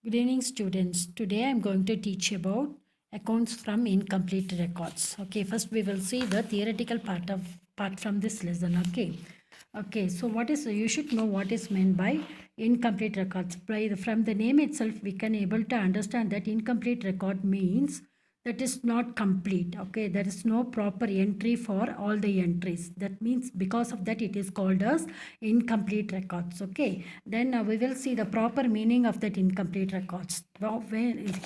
Good evening, students. Today I'm going to teach about accounts from incomplete records. Okay, first we will see the theoretical part from this lesson. Okay. So what is you should know what is meant by incomplete records. From the name itself, we can able to understand that incomplete record means that is not complete. Okay, there is no proper entry for all the entries. That means because of that it is called as incomplete records. Okay, then we will see the proper meaning of that incomplete records. Well,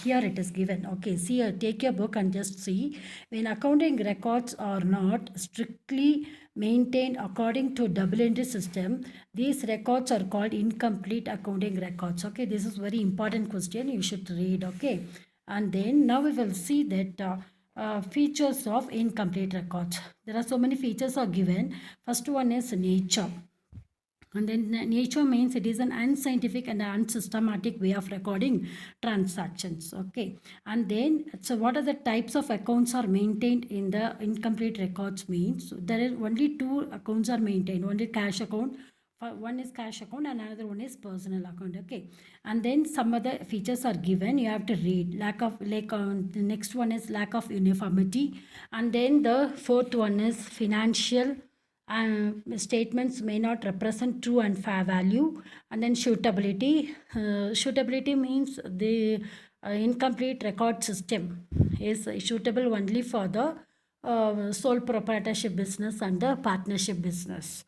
here it is given. Okay, see, take your book and just see. When accounting records are not strictly maintained according to double entry system, these records are called incomplete accounting records. Okay, this is very important question you should read. Okay, and then now we will see that features of incomplete records. There are so many features are given. First one is nature. And then nature means it is an unscientific and unsystematic way of recording transactions. Okay. And then, so what are the types of accounts are maintained in the incomplete records means there is only two accounts are maintained. One is cash account. One is cash account and another one is personal account. Okay. And then some other features are given. You have to read. The next one is lack of uniformity. And then the fourth one is financial statements may not represent true and fair value. And then suitability. Suitability means the incomplete record system is suitable only for the sole proprietorship business and the partnership business.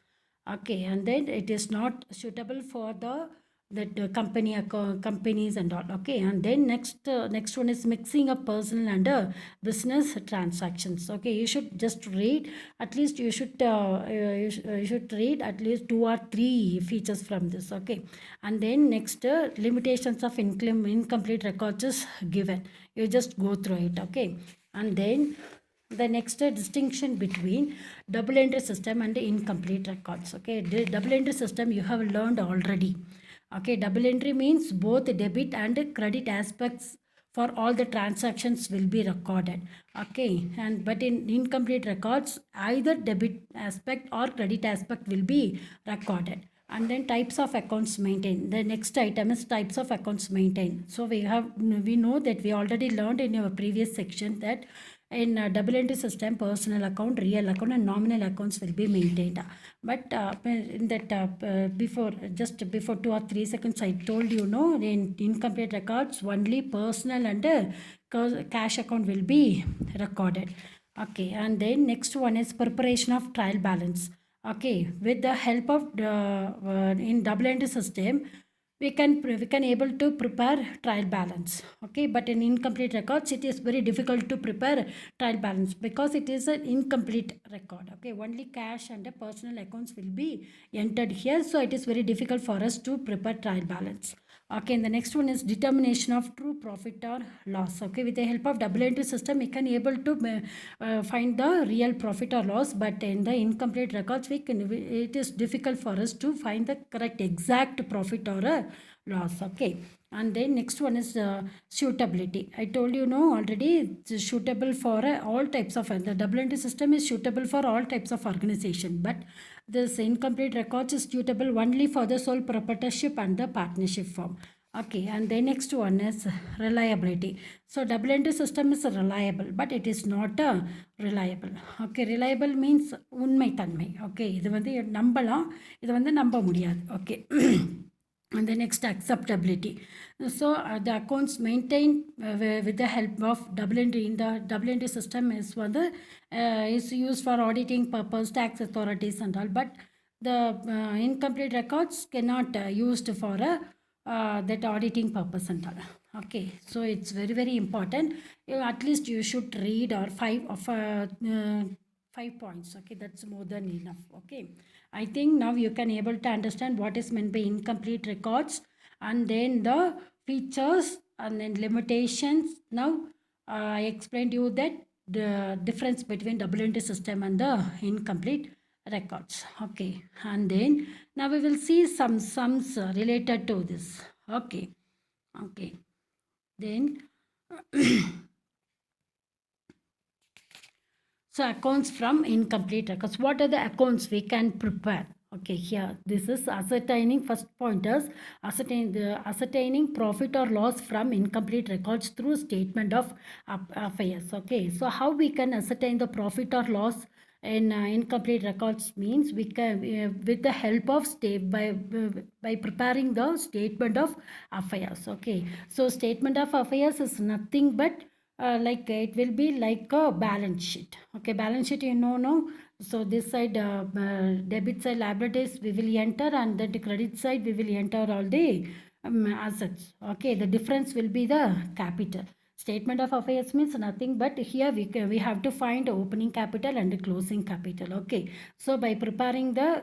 Okay, and then it is not suitable for the that companies and all. Okay, and then next one is mixing of personal and business transactions. Okay, you should just read at least you should read at least two or three features from this. Okay, and then next limitations of incomplete records is given. You just go through it. Okay, and then the next distinction between double entry system and incomplete records. Okay, the double entry system you have learned already. Okay, double entry means both debit and credit aspects for all the transactions will be recorded. Okay, and but in incomplete records either debit aspect or credit aspect will be recorded. And then types of accounts maintained. The next item is types of accounts maintained. So we know that we already learned in our previous section that in double entry system personal account, real account and nominal accounts will be maintained. But in that before 2 or 3 seconds I told you, no, in incomplete records only personal and cash account will be recorded. Okay, and then next one is preparation of trial balance. Okay, with the help of in double entry system we can able to prepare trial balance. Okay, but in incomplete records it is very difficult to prepare trial balance because it is an incomplete record. Okay, only cash and personal accounts will be entered here, so it is very difficult for us to prepare trial balance. Okay, and the next one is determination of true profit or loss. Okay, with the help of double entry system we can able to find the real profit or loss, but in the incomplete records it is difficult for us to find the correct exact profit or a loss. Okay, and then next one is suitability. I told you, no, already it's suitable for all types of the double entry system is suitable for all types of organization, but this incomplete records is suitable only for the sole proprietorship and the partnership form. Okay, and the next one is reliability. So double entry system is reliable, but it is not reliable. Okay, reliable means உண்மை தன்மை. Okay, இது வந்து நம்பலாம், இது வந்து நம்ப முடியாது. Okay. And the next acceptability. So the accounts maintained with the help of double entry in the double entry system is used for auditing purpose, tax authorities and all, but the incomplete records cannot used for that auditing purpose and all. Okay, so it's very important. At least you should read or 5 points. Okay, that's more than enough. Okay, I think now you can able to understand what is meant by incomplete records and then the features and then limitations. Now I explained you that the difference between double entry system and the incomplete records. Okay, and then now we will see some sums related to this. Okay, then so accounts from incomplete records. What are the accounts we can prepare? Okay, here this is ascertaining. First point is ascertaining profit or loss from incomplete records through statement of affairs. Okay, so how we can ascertain the profit or loss in incomplete records means we can with the help of state by preparing the statement of affairs. Okay, so statement of affairs is nothing but like it will be like a balance sheet. Okay, balance sheet, you know, no. So this side debit side liabilities we will enter, and the credit side we will enter all the assets. Okay, the difference will be the capital. Statement of affairs means nothing but here we have to find opening capital and closing capital. Okay, so by preparing the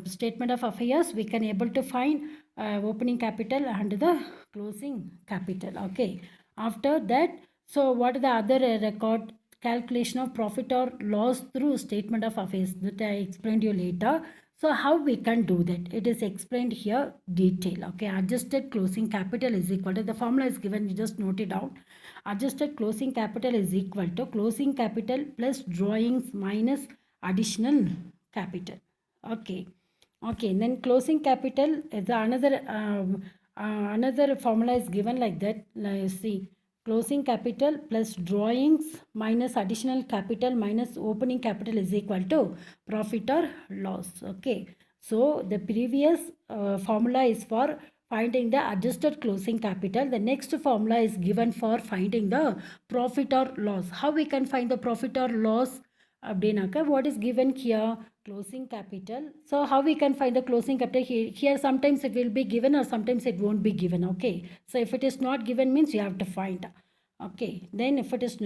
statement of affairs we can able to find opening capital and the closing capital. Okay, after that, so what are the other record? Calculation of profit or loss through statement of affairs that I explained you later. So how we can do that? It is explained here detail. Okay, adjusted closing capital is equal to, the formula is given, you just note it down. Adjusted closing capital is equal to closing capital plus drawings minus additional capital. Okay, okay, then closing capital is another formula is given like that. Let's see, closing capital plus drawings minus additional capital minus opening capital is equal to profit or loss. Okay, so the previous formula is for finding the adjusted closing capital. The next formula is given for finding the profit or loss. How we can find the profit or loss? அப்படின்னாக்க what is given here, closing capital. So how we can find the closing capital? Here sometimes it will be given or sometimes it won't be given. Okay, so if it is not given means you have to find. Okay, then if it is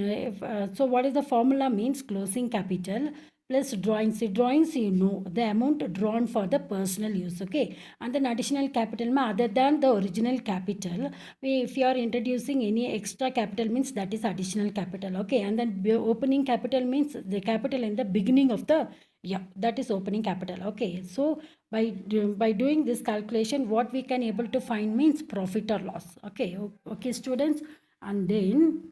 so what is the formula means, closing capital plus drawings. Drawings, you know, the amount drawn for the personal use. Okay, and then additional capital other than the original capital, if you are introducing any extra capital means that is additional capital. Okay, and then opening capital means the capital in the beginning of the that is opening capital. Okay, so by doing this calculation what we can able to find means profit or loss. Okay, okay students, and then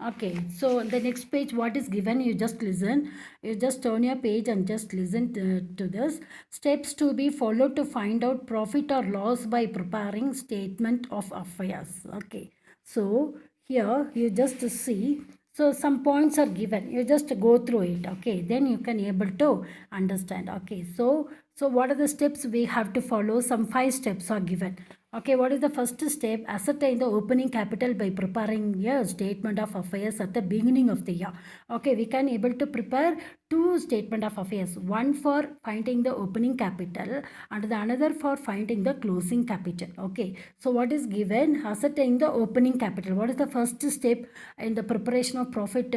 okay, so the next page what is given, you just listen, you just turn your page and just listen to this. Steps to be followed to find out profit or loss by preparing statement of affairs. Okay, so here you just see, so some points are given, you just go through it. Okay, then you can able to understand. Okay, so what are the steps we have to follow? Some 5 steps are given. Okay, what is the first step? Ascertain the opening capital by preparing a statement of affairs at the beginning of the year. Okay, we can able to prepare 2 statement of affairs, one for finding the opening capital and the another for finding the closing capital. Okay, so what is given? Ascertain the opening capital. What is the first step in the preparation of profit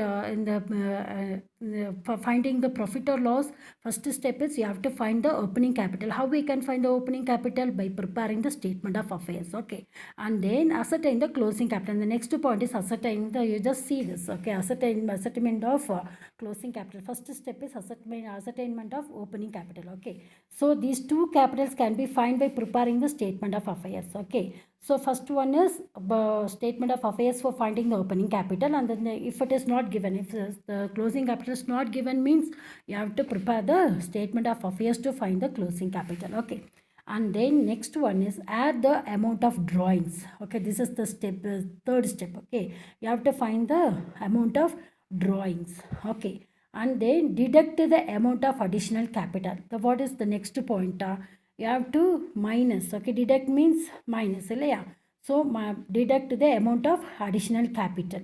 for finding the profit or loss? First step is you have to find the opening capital. How we can find the opening capital? By preparing the statement of affairs. Okay, and then ascertain the closing capital. And the next point is ascertain the, you just see this. Okay, ascertainment of closing capital. First step is ascertainment of opening capital. Okay, so these 2 capitals can be found by preparing the statement of affairs. Okay, so first one is statement of affairs for finding the opening capital, and then if it is not given, if the closing capital is not given means you have to prepare the statement of affairs to find the closing capital. Okay, and then next one is add the amount of drawings. Okay, this is the step, third step. Okay, you have to find the amount of drawings. Okay, and then deduct the amount of additional capital. The what is the next point? You have to minus. Okay, deduct means minus. Yeah, so deduct the amount of additional capital.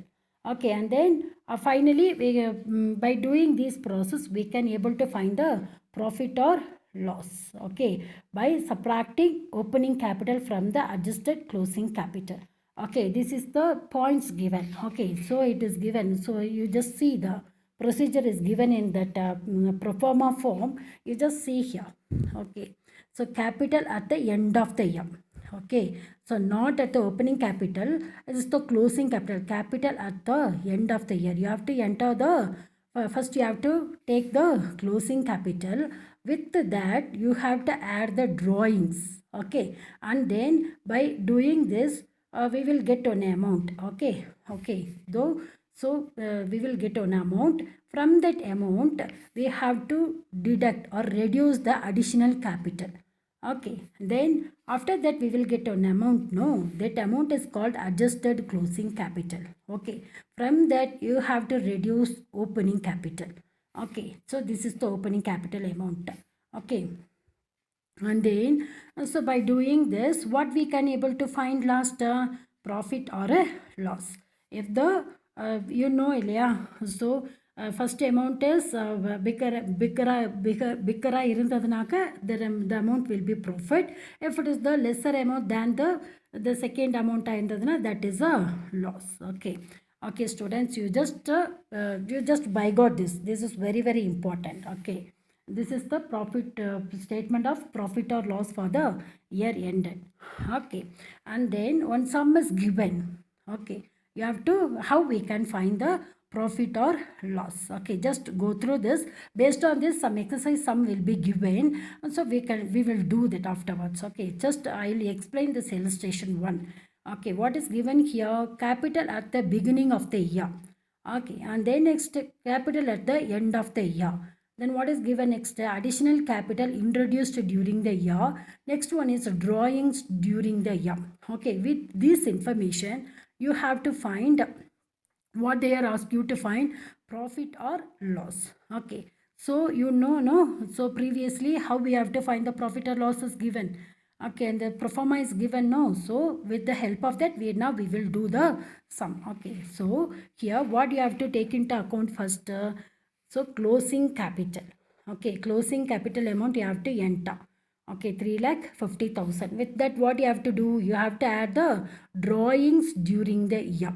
Okay, and then finally we, by doing this process we can able to find the profit or loss. Okay, by subtracting opening capital from the adjusted closing capital. Okay, this is the points given. Okay, so it is given, so you just see the procedure is given in that pro forma form. You just see here. Okay, so capital at the end of the year. Okay, so not at the opening capital, it is the closing capital. Capital at the end of the year. You have to enter the first you have to take the closing capital. With that you have to add the drawings. Okay, and then by doing this we will get an amount. Okay, okay, though So we will get an amount. From that amount, we have to deduct or reduce the additional capital. Okay, then after that we will get an amount. No, that amount is called adjusted closing capital. Okay, from that you have to reduce opening capital. Okay, so this is the opening capital amount. Okay, and then so by doing this, what we can able to find last profit or a loss. If the yeah, so first amount is bigger irundadunaka, the amount will be profit. If it is the lesser amount than the second amount irundaduna, that is a loss. Okay, okay students, you just by got this is very important. Okay, this is the profit statement of profit or loss for the year ended. Okay, and then one sum is given. Okay, you have to how we can find the profit or loss. Okay, just go through this. Based on this, some exercise sum will be given, and so we will do that afterwards. Okay, just I'll explain this illustration one. Okay, what is given here? Capital at the beginning of the year. Okay, and then next capital at the end of the year. Then what is given next? Additional capital introduced during the year. Next one is drawings during the year. Okay, with this information, you have to find what they are asked you to find, profit or loss. Okay, so no, so previously how we have to find the profit or loss is given. Okay, and the pro forma is given. No, so with the help of that, we will do the sum. Okay, so here what you have to take into account first, so closing capital. Okay, closing capital amount you have to enter. Okay, 3,50,000. With that, what you have to do? You have to add the drawings during the year.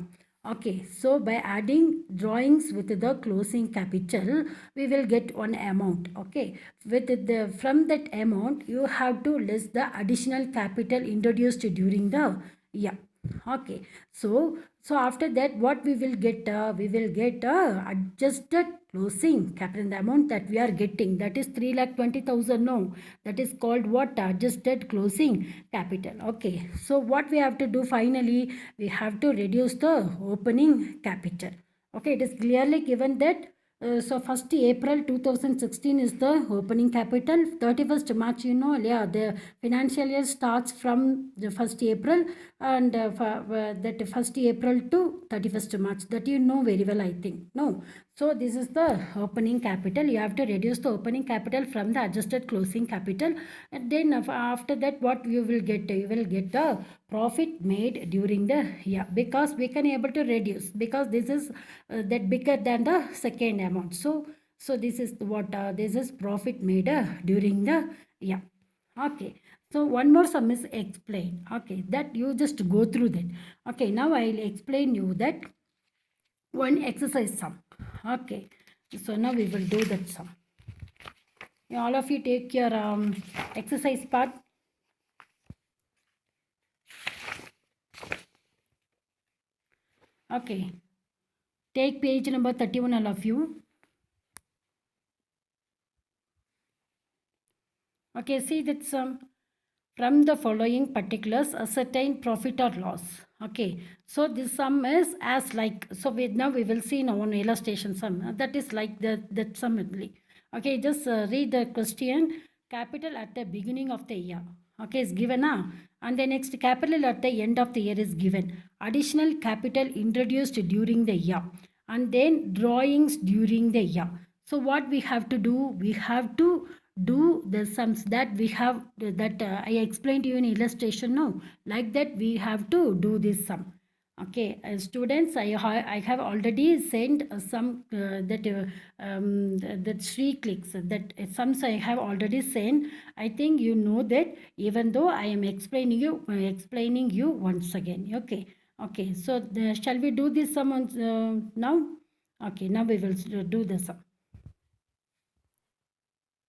Okay, so by adding drawings with the closing capital, we will get one amount. Okay, with the from that amount, you have to list the additional capital introduced during the year. Okay, so after that, what we will get? We will get adjusted closing capital. The amount that we are getting, that is 3,20,000. No, that is called what? Adjusted closing capital. Okay, so what we have to do finally? We have to reduce the opening capital. Okay, it is clearly given that. So 1st April 2016 is the opening capital. 31st March, yeah, the financial year starts from the 1st April, and that 1st April to 31st March. That you know very well, I think. No. So this is the opening capital. You have to reduce the opening capital from the adjusted closing capital. And then after that, what you will get? You will get the profit made during the year, because we can able to reduce, because this is that bigger than the second amount. So this is what this is profit made during the year. Okay, so one more sum is explained. Okay, that you just go through that. Okay, now I'll explain you that one exercise sum. Okay, so now we will do that sum. All of you take your exercise part. Okay, take page number 31, all of you. Okay, see that sum. From the following particulars, ascertain profit or loss. Okay, so this sum is as like, so now we will see in our illustration sum. That is like that sum only. Okay, just read the question. Capital at the beginning of the year. Okay, is given now. And the next capital at the end of the year is given. Additional capital introduced during the year. And then drawings during the year. So what we have to do? We have to do the sums that we have, that I explained to you in illustration. No, like that we have to do this sum. Okay, students, I have already sent some that 3 clicks, that sums I have already sent. I think you know that, even though I am explaining you once again. Okay, so shall we do this sum now? Okay, now we will do the sum.